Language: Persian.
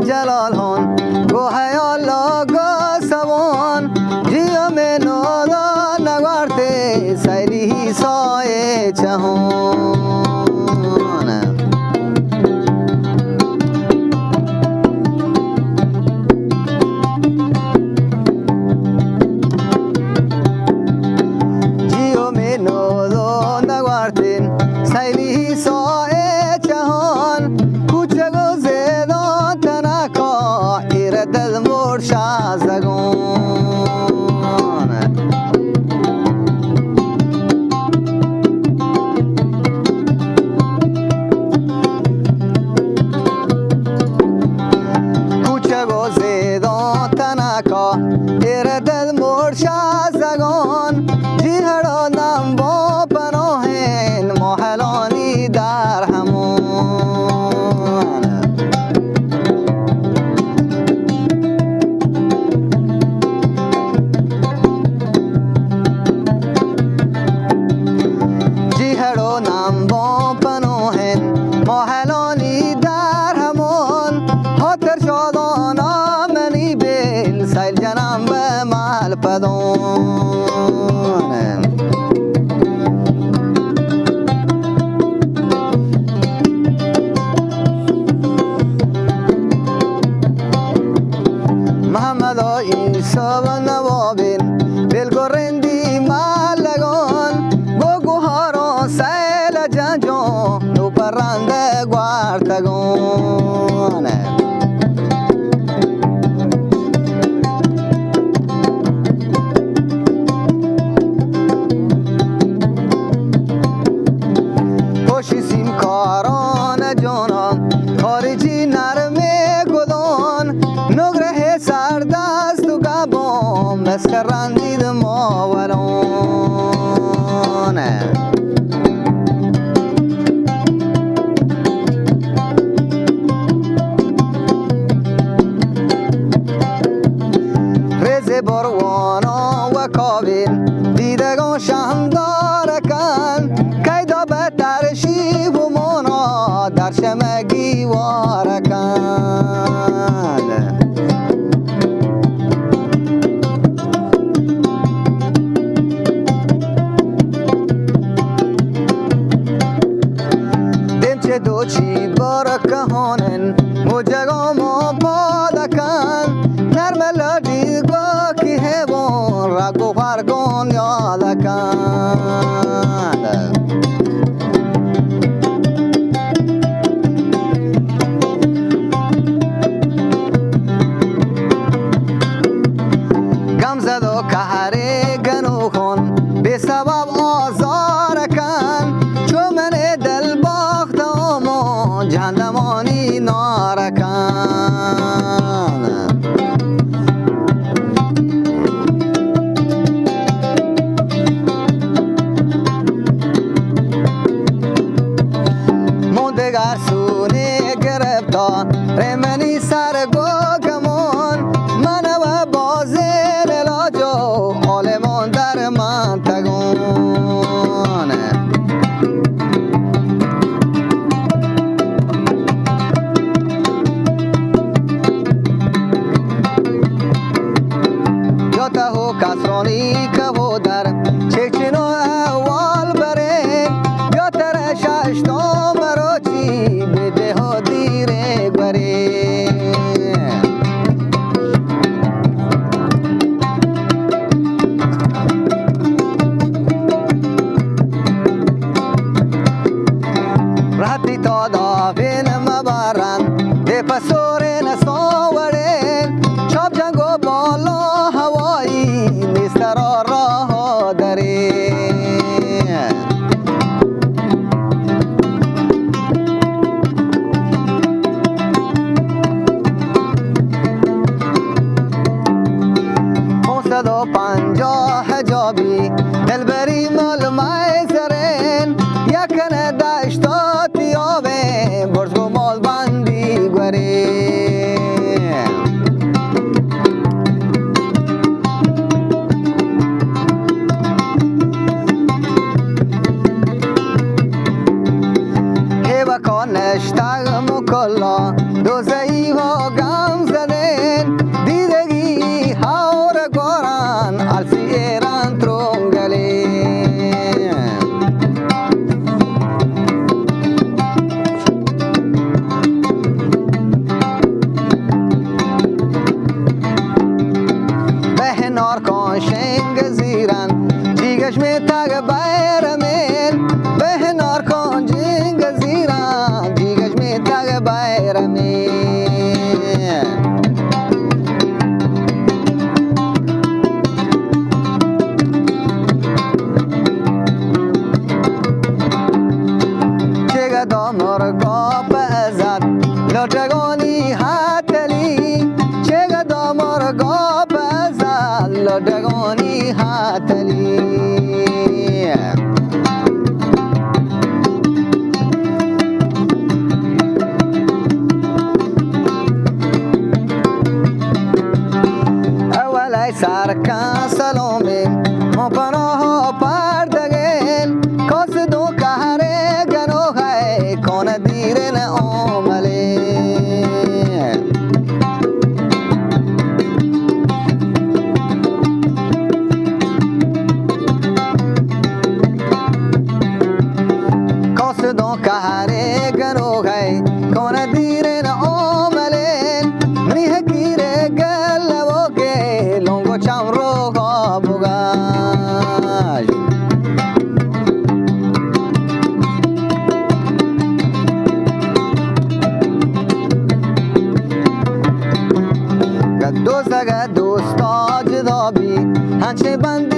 جلال هون گو حیالا گو سوان جیو میں نودا نگارتے سیری سائے چهان جیو میں نودا نگارتے سیری سائے چهان کوچگو زیدان تنکا ایردد مرشا زگان کوچگو زیدان تنکا ایردد مرشا زگان جیهرا نم با پناهین محلانی در همون جیهرا نم با پناهین محلانی در همون خاطر شادانا منی بیل سیل جنم به محل پدون محمد عیسی و نوابین دلگرندی مالگان گوگوهارا سیل جنجان نو پرنده گوارتگان پوشی سیمکاران جانان خارجی نرمه گدان نگره سردست و گبام مسکرندید ماولان رز بروانا و کابین دیدگان شهمدار کن کیدا به ترشیب و مانا در شمگی وارکن دمچه دو چی بارکهانن موجگا ما پادکن نرم لدیگا کی هبون رگو فرگون یادکن گم زد و کهره گنو کن بی سبب آزار کن چو من دل باخت آمان جهنمانی نارکن موندگار سونه گرفتار رمنی سر گمان من و بازل لاجو عالمان در منطقان یا تهو کسرانی که و در چکچنو اول بره یا تر ششتا مراچی بده ها دیره بره راتی تا دافین مبارن ده پسورن ساورن چاب جنگو بالا هوایی نیسترا راه داره و 50 حجابی دلبری مال مای سرین یکن داشتا تیابه برزگو مال بندی گوری هیوه کانشتاق مکلا دوزهی و سرکن سلامی ما پناه پردگل کس دو کهره گنو ہے کون دیرن آمله کس دو کهره گنو ہے کون دیرن آمله میه گیره گل و گلونگو چم رو بگاش دوست اگه دوستا جدا بی هنچه بند